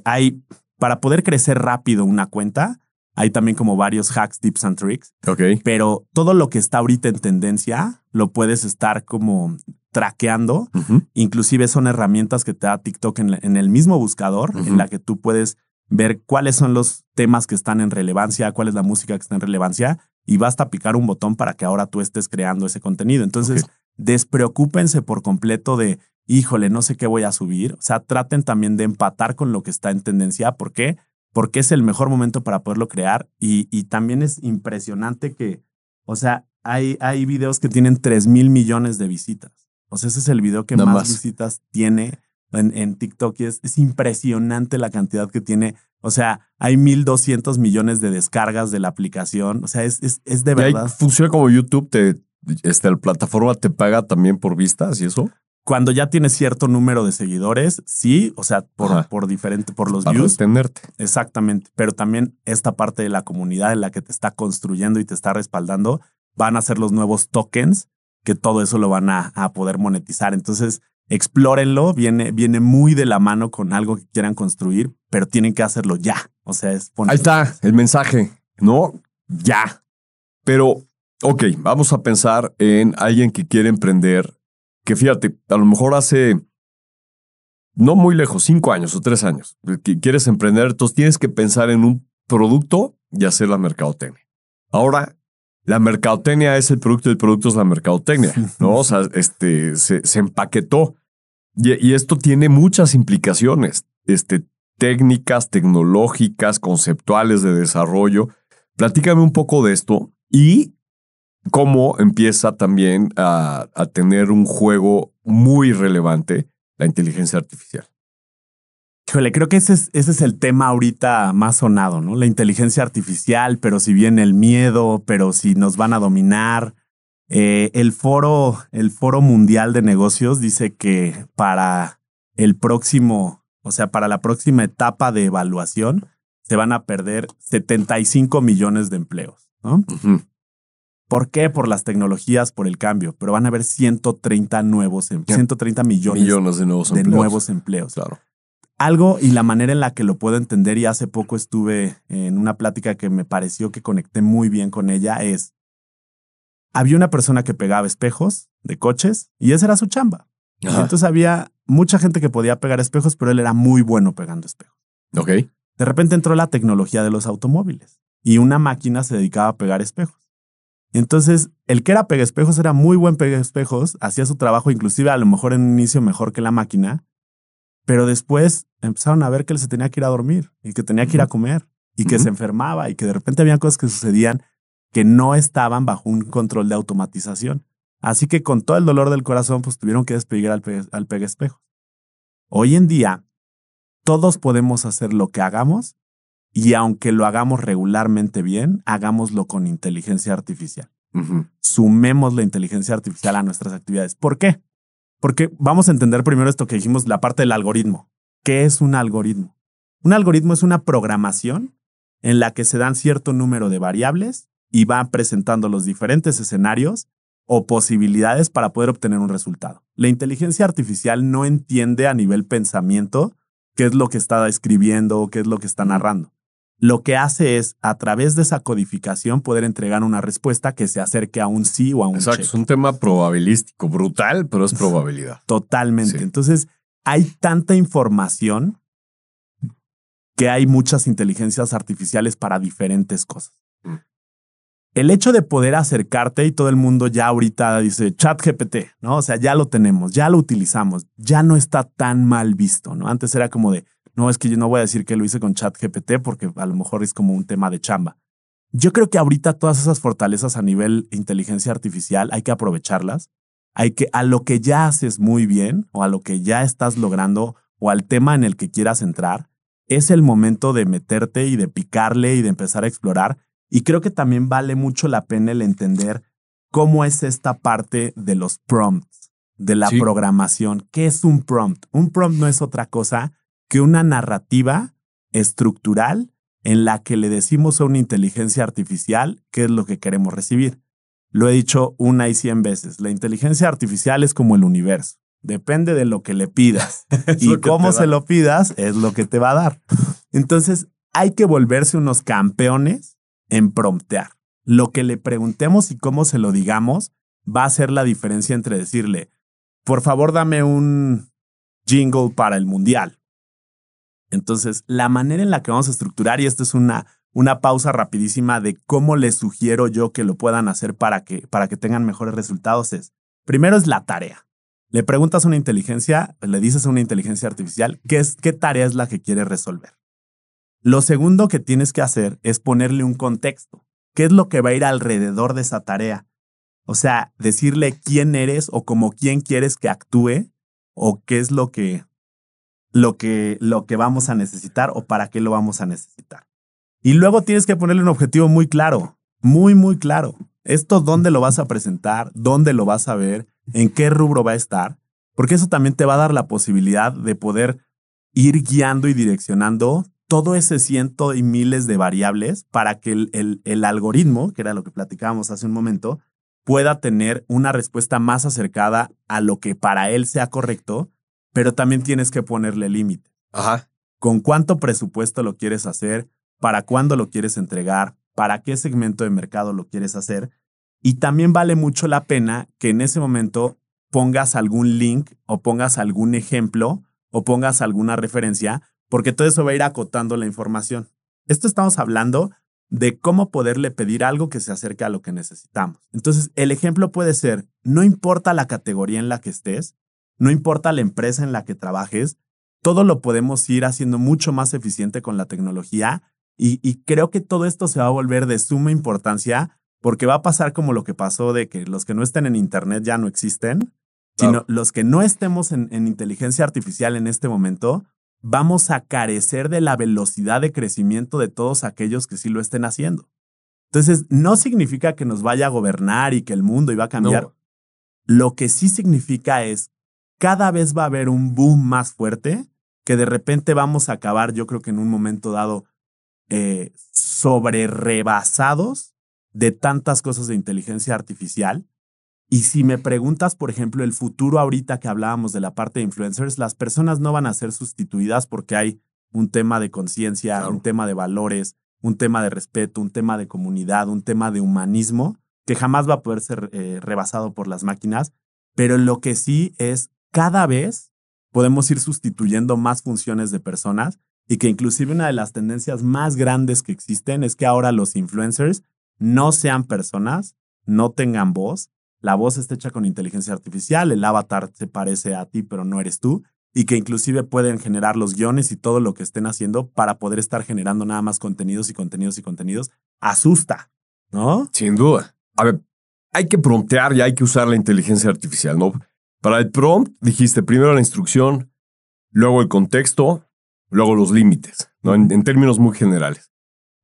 Hay, para poder crecer rápido una cuenta, hay también como varios hacks, tips and tricks. Pero todo lo que está ahorita en tendencia, lo puedes estar como traqueando. Inclusive son herramientas que te da TikTok en el mismo buscador, en la que tú puedes ver cuáles son los temas que están en relevancia, cuál es la música que está en relevancia, y basta picar un botón para que ahora tú estés creando ese contenido. Entonces, despreocúpense por completo de, híjole, no sé qué voy a subir. O sea, traten también de empatar con lo que está en tendencia. ¿Por qué? Porque es el mejor momento para poderlo crear. Y también es impresionante que, o sea, hay videos que tienen 3,000 millones de visitas. O sea, ese es el video que más visitas tiene en TikTok. Y es impresionante la cantidad que tiene. O sea, hay 1,200 millones de descargas de la aplicación. O sea, es de verdad. Funciona como YouTube. La plataforma te paga también por vistas y eso. Cuando ya tienes cierto número de seguidores, sí, o sea, por los para views. Retenerte. Exactamente. Pero también esta parte de la comunidad en la que te está construyendo y te está respaldando, van a ser los nuevos tokens que todo eso lo van a poder monetizar. Entonces, explórenlo. Viene muy de la mano con algo que quieran construir, pero tienen que hacerlo ya. O sea, ahí está el mensaje, ¿no? Ya. Pero, ok, vamos a pensar en alguien que quiere emprender. Que fíjate, a lo mejor hace no muy lejos, 5 años o 3 años, que quieres emprender, entonces tienes que pensar en un producto y hacer la mercadotecnia. Ahora, la mercadotecnia es el producto y el producto es la mercadotecnia, ¿no? O sea, se empaquetó. Y esto tiene muchas implicaciones, técnicas, tecnológicas, conceptuales de desarrollo. Platícame un poco de esto y cómo empieza también a tener un juego muy relevante la inteligencia artificial. Híjole, creo que ese es el tema ahorita más sonado, ¿no? La inteligencia artificial, pero si viene el miedo, pero si nos van a dominar. El foro mundial de negocios dice que para para la próxima etapa de evaluación se van a perder 75 millones de empleos, ¿no? ¿Por qué? Por las tecnologías, por el cambio, pero van a haber 130 millones de nuevos empleos. Claro. Algo y la manera en la que lo puedo entender, y hace poco estuve en una plática que me pareció que conecté muy bien con ella, había una persona que pegaba espejos de coches y esa era su chamba. Entonces había mucha gente que podía pegar espejos, pero él era muy bueno pegando espejos. Ok. De repente entró la tecnología de los automóviles y una máquina se dedicaba a pegar espejos. Entonces, el que era pegaespejos era muy buen pegaespejos, hacía su trabajo, inclusive a lo mejor en un inicio mejor que la máquina, pero después empezaron a ver que él se tenía que ir a dormir y que tenía que ir a comer y que se enfermaba y que de repente había cosas que sucedían que no estaban bajo un control de automatización. Así que con todo el dolor del corazón, pues tuvieron que despedir al pegaespejos. Hoy en día, todos podemos hacer lo que hagamos. Y aunque lo hagamos regularmente bien, hagámoslo con inteligencia artificial. Sumemos la inteligencia artificial a nuestras actividades. ¿Por qué? Porque vamos a entender primero esto que dijimos, la parte del algoritmo. ¿Qué es un algoritmo? Un algoritmo es una programación en la que se dan cierto número de variables y va presentando los diferentes escenarios o posibilidades para poder obtener un resultado. La inteligencia artificial no entiende a nivel pensamiento qué es lo que está escribiendo o qué es lo que está narrando. Lo que hace es, a través de esa codificación, poder entregar una respuesta que se acerque a un sí o a un Exacto, check. Es un tema probabilístico, brutal, pero es probabilidad. Totalmente. Sí. Entonces, hay tanta información que hay muchas inteligencias artificiales para diferentes cosas. El hecho de poder acercarte y todo el mundo ya ahorita dice ChatGPT, ¿no? O sea, ya lo tenemos, ya lo utilizamos, ya no está tan mal visto, ¿no? Antes era como de, no, es que yo no voy a decir que lo hice con ChatGPT porque a lo mejor es como un tema de chamba. Yo creo que ahorita todas esas fortalezas a nivel inteligencia artificial hay que aprovecharlas. A lo que ya haces muy bien o a lo que ya estás logrando o al tema en el que quieras entrar, es el momento de meterte y de picarle y de empezar a explorar. Y creo que también vale mucho la pena el entender cómo es esta parte de los prompts, de la programación. ¿Qué es un prompt? Un prompt no es otra cosa que una narrativa estructural en la que le decimos a una inteligencia artificial qué es lo que queremos recibir. Lo he dicho 1 y 100 veces. La inteligencia artificial es como el universo. Depende de lo que le pidas. Y cómo se lo pidas es lo que te va a dar. Entonces, hay que volverse unos campeones en promptear. Lo que le preguntemos y cómo se lo digamos va a ser la diferencia entre decirle, por favor, dame un jingle para el mundial. Entonces, la manera en la que vamos a estructurar, y esto es una pausa rapidísima de cómo les sugiero yo que lo puedan hacer para que tengan mejores resultados es, primero es la tarea. Le preguntas a una inteligencia, le dices a una inteligencia artificial qué tarea es la que quiere resolver. Lo segundo que tienes que hacer es ponerle un contexto. ¿Qué es lo que va a ir alrededor de esa tarea? O sea, decirle quién eres o como quién quieres que actúe o qué es lo que vamos a necesitar o para qué lo vamos a necesitar. Y luego tienes que ponerle un objetivo muy claro, muy, muy claro. Esto, ¿dónde lo vas a presentar? ¿Dónde lo vas a ver? ¿En qué rubro va a estar? Porque eso también te va a dar la posibilidad de poder ir guiando y direccionando todo ese cientos y miles de variables para que el algoritmo, que era lo que platicábamos hace un momento, pueda tener una respuesta más acercada a lo que para él sea correcto, pero también tienes que ponerle límite. Ajá. ¿Con cuánto presupuesto lo quieres hacer? ¿Para cuándo lo quieres entregar? ¿Para qué segmento de mercado lo quieres hacer? Y también vale mucho la pena que en ese momento pongas algún link o pongas algún ejemplo o pongas alguna referencia, porque todo eso va a ir acotando la información. Esto estamos hablando de cómo poderle pedir algo que se acerque a lo que necesitamos. Entonces, el ejemplo puede ser, no importa la categoría en la que estés, no importa la empresa en la que trabajes, todo lo podemos ir haciendo mucho más eficiente con la tecnología y creo que todo esto se va a volver de suma importancia porque va a pasar como lo que pasó de que los que no estén en Internet ya no existen, sino los que no estemos en inteligencia artificial en este momento, vamos a carecer de la velocidad de crecimiento de todos aquellos que sí lo estén haciendo. Entonces, no significa que nos vaya a gobernar y que el mundo iba a cambiar. No. Lo que sí significa es cada vez va a haber un boom más fuerte que de repente vamos a acabar, yo creo que en un momento dado, sobre rebasados de tantas cosas de inteligencia artificial. Y si me preguntas, por ejemplo, el futuro ahorita que hablábamos de la parte de influencers, las personas no van a ser sustituidas porque hay un tema de conciencia, claro, un tema de valores, un tema de respeto, un tema de comunidad, un tema de humanismo que jamás va a poder ser rebasado por las máquinas. Pero lo que sí es cada vez podemos ir sustituyendo más funciones de personas y que inclusive una de las tendencias más grandes que existen es que ahora los influencers no sean personas, no tengan voz. La voz está hecha con inteligencia artificial, el avatar se parece a ti, pero no eres tú, y que inclusive pueden generar los guiones y todo lo que estén haciendo para poder estar generando nada más contenidos y contenidos y contenidos. Asusta, ¿no? Sin duda. A ver, hay que promptear y hay que usar la inteligencia artificial, ¿no? Para el prompt dijiste primero la instrucción, luego el contexto, luego los límites, ¿no? En términos muy generales.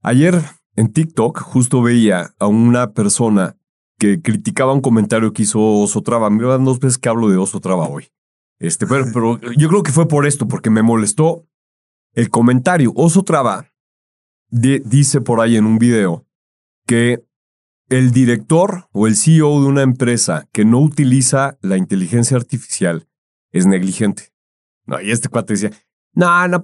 Ayer en TikTok justo veía a una persona que criticaba un comentario que hizo Oso Traba. Me van 2 veces que hablo de Oso Traba hoy. Pero yo creo que fue por esto, porque me molestó el comentario. Oso Traba dice por ahí en un video que el director o el CEO de una empresa que no utiliza la inteligencia artificial es negligente. No, y este cuate decía,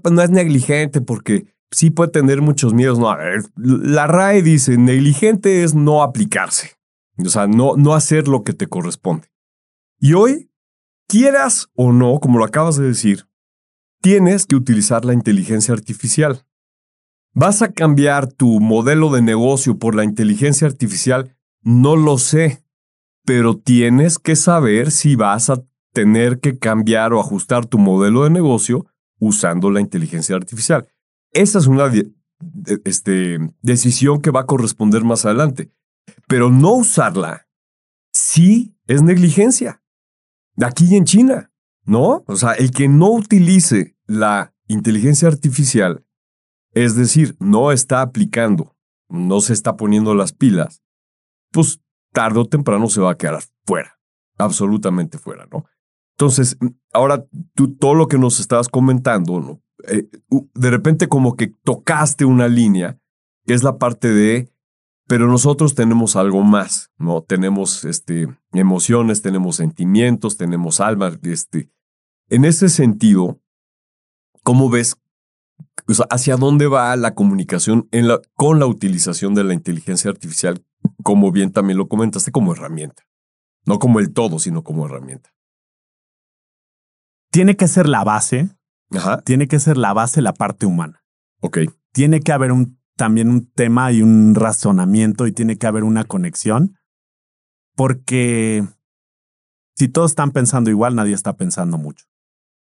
pues no es negligente porque sí puede tener muchos miedos. No, a ver, la RAE dice, negligente es no aplicarse. O sea, no hacer lo que te corresponde. Y hoy, quieras o no, como lo acabas de decir, tienes que utilizar la inteligencia artificial. ¿Vas a cambiar tu modelo de negocio por la inteligencia artificial? No lo sé, pero tienes que saber si vas a tener que cambiar o ajustar tu modelo de negocio usando la inteligencia artificial. Esa es una decisión que va a corresponder más adelante. Pero no usarla sí es negligencia. Aquí en China, ¿no? O sea, el que no utilice la inteligencia artificial, es decir, no está aplicando, no se está poniendo las pilas, pues tarde o temprano se va a quedar fuera, absolutamente fuera, ¿no? Entonces, ahora tú todo lo que nos estabas comentando, ¿no? De repente como que tocaste una línea, que es la parte de pero nosotros tenemos algo más, ¿no? Tenemos emociones, tenemos sentimientos, tenemos alma. En ese sentido, ¿cómo ves? O sea, ¿hacia dónde va la comunicación con la utilización de la inteligencia artificial? Como bien también lo comentaste, como herramienta. No como el todo, sino como herramienta. tiene que ser la base. Ajá. Tiene que ser la base la parte humana. Ok. Tiene que haber también un tema y un razonamiento y tiene que haber una conexión. Porque si todos están pensando igual, nadie está pensando mucho.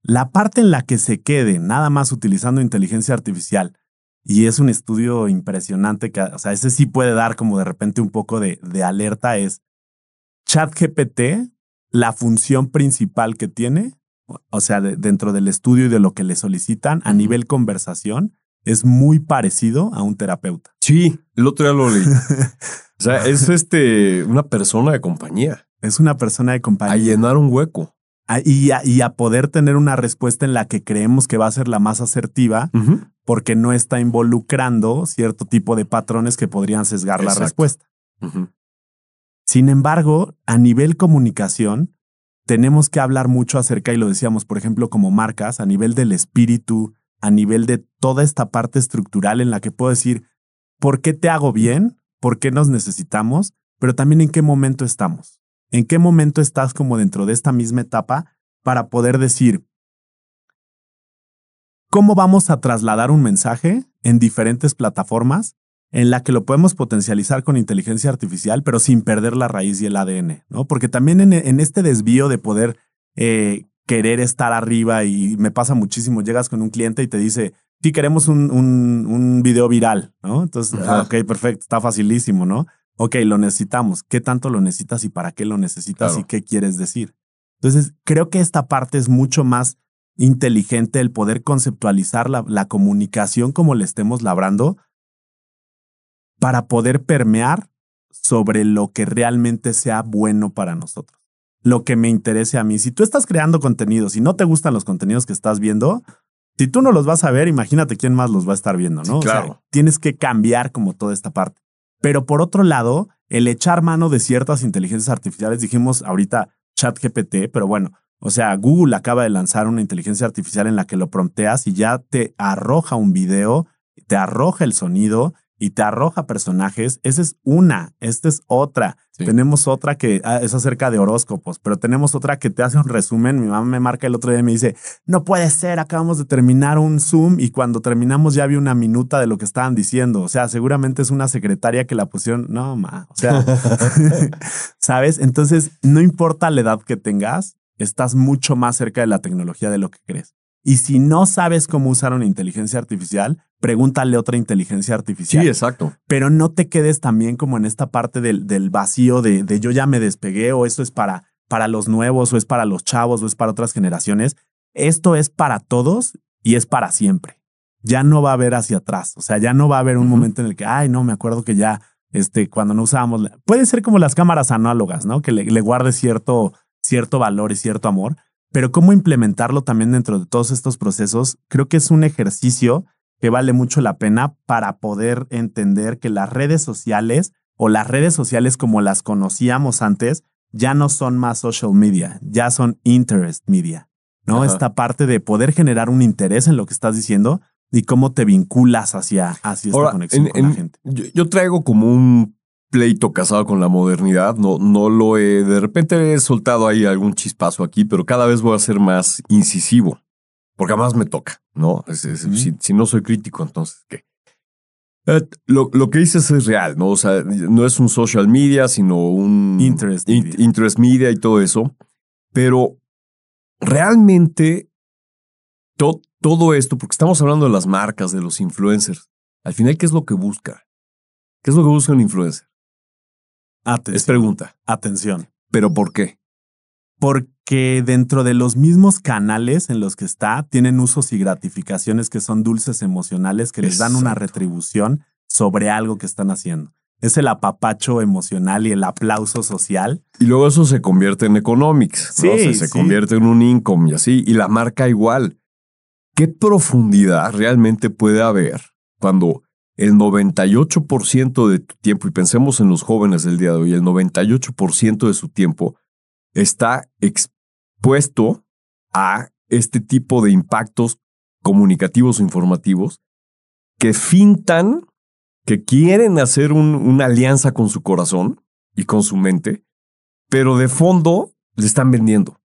La parte en la que se quede nada más utilizando inteligencia artificial, y es un estudio impresionante que, o sea, ese sí puede dar como de repente un poco de alerta, es ChatGPT, la función principal que tiene, o sea, dentro del estudio y de lo que le solicitan a nivel conversación, es muy parecido a un terapeuta. Sí, el otro día lo leí. O sea, es una persona de compañía. Es una persona de compañía. A llenar un hueco. Y a poder tener una respuesta en la que creemos que va a ser la más asertiva, porque no está involucrando cierto tipo de patrones que podrían sesgar la respuesta. Sin embargo, a nivel comunicación, tenemos que hablar mucho acerca, y lo decíamos, por ejemplo, como marcas, a nivel del espíritu, a nivel de toda esta parte estructural en la que puedo decir, ¿por qué te hago bien? ¿Por qué nos necesitamos? Pero también en qué momento estamos. ¿En qué momento estás como dentro de esta misma etapa para poder decir cómo vamos a trasladar un mensaje en diferentes plataformas en la que lo podemos potencializar con inteligencia artificial, pero sin perder la raíz y el ADN, ¿no? Porque también en este desvío de poder querer estar arriba, y me pasa muchísimo, llegas con un cliente y te dice, sí, queremos un video viral, ¿no? Entonces, ok, perfecto, está facilísimo, ¿no? Ok, lo necesitamos. ¿Qué tanto lo necesitas y para qué lo necesitas? Claro. ¿Y qué quieres decir? Entonces, creo que esta parte es mucho más inteligente, el poder conceptualizar la comunicación como le estemos labrando para poder permear sobre lo que realmente sea bueno para nosotros. Lo que me interese a mí. Si tú estás creando contenidos y no te gustan los contenidos que estás viendo, si tú no los vas a ver, imagínate quién más los va a estar viendo, ¿no? Sí, claro. O sea, tienes que cambiar como toda esta parte. Pero por otro lado, el echar mano de ciertas inteligencias artificiales, dijimos ahorita ChatGPT, pero bueno, o sea, Google acaba de lanzar una inteligencia artificial en la que lo prompteas y ya te arroja un video, te arroja el sonido y te arroja personajes. Esa es una, esta es otra. Sí. Tenemos otra que es acerca de horóscopos, pero tenemos otra que te hace un resumen. Mi mamá me marca el otro día y me dice, no puede ser, acabamos de terminar un Zoom y cuando terminamos ya vi una minuta de lo que estaban diciendo. O sea, seguramente es una secretaria que la pusieron. No, ma, o sea, ¿sabes? Entonces, no importa la edad que tengas, estás mucho más cerca de la tecnología de lo que crees. Y si no sabes cómo usar una inteligencia artificial, pregúntale a otra inteligencia artificial. Sí, exacto. Pero no te quedes también como en esta parte del vacío de yo ya me despegué, o esto es para los nuevos, o es para los chavos, o es para otras generaciones. Esto es para todos y es para siempre. Ya no va a haber hacia atrás. O sea, ya no va a haber un momento en el que, ay, no, me acuerdo que ya cuando no usábamos... Puede ser como las cámaras análogas, ¿no? Que le guardes cierto valor y cierto amor. Pero cómo implementarlo también dentro de todos estos procesos, creo que es un ejercicio que vale mucho la pena para poder entender que las redes sociales o las redes sociales como las conocíamos antes ya no son más social media, ya son interest media, ¿no? Ajá. Esta parte de poder generar un interés en lo que estás diciendo y cómo te vinculas hacia esta conexión con la gente. Yo traigo como un pleito casado con la modernidad, no lo he, de repente he soltado ahí algún chispazo aquí, pero cada vez voy a ser más incisivo, porque además me toca, ¿no? Si no soy crítico, entonces, ¿qué? Lo que dices es real, ¿no? O sea, no es un social media, sino un interest media y todo eso, pero realmente todo esto, porque estamos hablando de las marcas, de los influencers, al final, ¿qué es lo que busca? ¿Qué es lo que busca un influencer? Atención. Es pregunta. Atención. ¿Pero por qué? Porque dentro de los mismos canales en los que está, tienen usos y gratificaciones que son dulces emocionales que les dan una retribución sobre algo que están haciendo. Es el apapacho emocional y el aplauso social. Y luego eso se convierte en economics, ¿no? Sí, se convierte en un income y así. Y la marca igual. ¿Qué profundidad realmente puede haber cuando el 98% de tu tiempo, y pensemos en los jóvenes del día de hoy, el 98% de su tiempo está expuesto a este tipo de impactos comunicativos o informativos que fintan, que quieren hacer una alianza con su corazón y con su mente, pero de fondo le están vendiendo?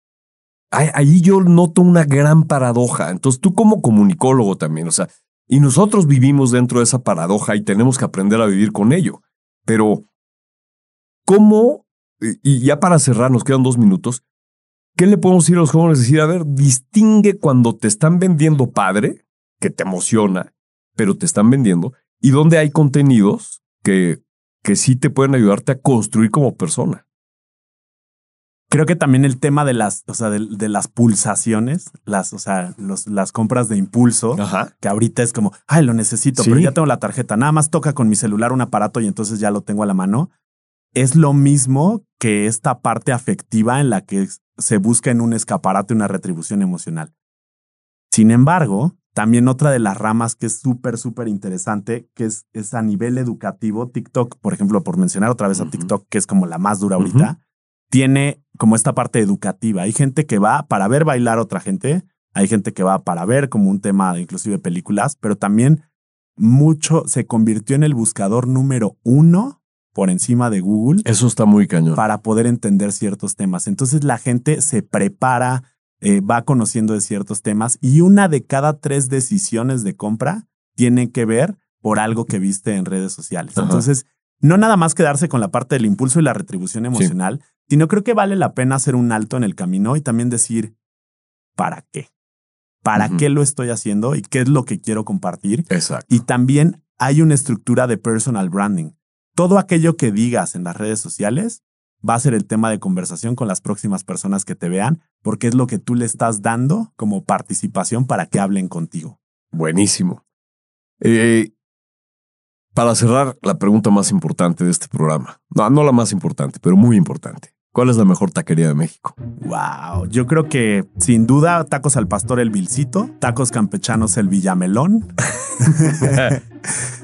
ahí yo noto una gran paradoja. Entonces tú como comunicólogo también, o sea, y nosotros vivimos dentro de esa paradoja y tenemos que aprender a vivir con ello. Pero, ¿cómo? Y ya para cerrar, nos quedan 2 minutos. ¿Qué le podemos decir a los jóvenes? Decir, a ver, distingue cuando te están vendiendo padre, que te emociona, pero te están vendiendo, y donde hay contenidos que sí te pueden ayudarte a construir como persona. Creo que también el tema de las pulsaciones, las compras de impulso, Ajá. que ahorita es como, lo necesito, Sí. pero ya tengo la tarjeta, nada más toca con mi celular un aparato y entonces ya lo tengo a la mano. Es lo mismo que esta parte afectiva en la que se busca en un escaparate una retribución emocional. Sin embargo, también otra de las ramas que es súper, súper interesante, que es a nivel educativo, TikTok, por ejemplo, por mencionar otra vez a TikTok, que es como la más dura ahorita, tiene como esta parte educativa. Hay gente que va para ver bailar a otra gente, hay gente que va para ver como un tema de inclusive películas, pero también mucho se convirtió en el buscador número 1 por encima de Google. Eso está muy cañón. Para poder entender ciertos temas. Entonces la gente se prepara, va conociendo de ciertos temas y 1 de cada 3 decisiones de compra tienen que ver por algo que viste en redes sociales. Ajá. Entonces, no nada más quedarse con la parte del impulso y la retribución emocional, sino creo que vale la pena hacer un alto en el camino y también decir, ¿para qué? ¿Para qué lo estoy haciendo y qué es lo que quiero compartir? Exacto. Y también hay una estructura de personal branding. Todo aquello que digas en las redes sociales va a ser el tema de conversación con las próximas personas que te vean, porque es lo que tú le estás dando como participación para que hablen contigo. Buenísimo. Para cerrar, la pregunta más importante de este programa. No la más importante, pero muy importante. ¿Cuál es la mejor taquería de México? Wow, yo creo que sin duda tacos al pastor El Vilcito, tacos campechanos El Villamelón.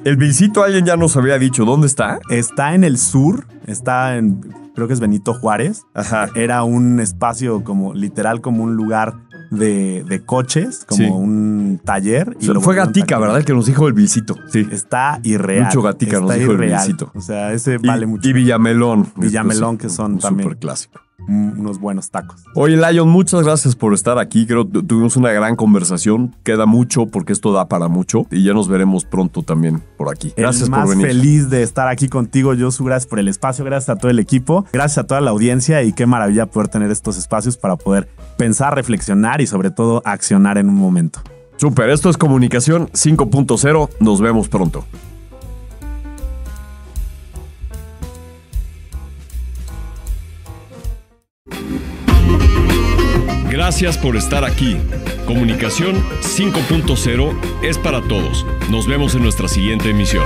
El Vilcito, alguien ya nos había dicho, ¿dónde está? Está en el sur, está en, creo que es Benito Juárez. Ajá. Era un espacio como literal como un lugar de coches, como un taller. Y fue Gatica, ¿verdad? El que nos dijo el Vilcito. Sí. Está irreal. Mucho Gatica está nos dijo irreal. el Vilcito. O sea, ese vale mucho. Y Villamelón. Villamelón, que son también súper clásico. Unos buenos tacos. Oye, Lion, muchas gracias por estar aquí. Creo que tuvimos una gran conversación. Queda mucho porque esto da para mucho. Y ya nos veremos pronto también por aquí. Gracias por venir. Feliz de estar aquí contigo, Josu. Gracias por el espacio. Gracias a todo el equipo. Gracias a toda la audiencia. Y qué maravilla poder tener estos espacios para poder pensar, reflexionar y sobre todo accionar en un momento. Súper. Esto es Comunicación 5.0. Nos vemos pronto. Gracias por estar aquí. Comunicación 5.0 es para todos. Nos vemos en nuestra siguiente emisión.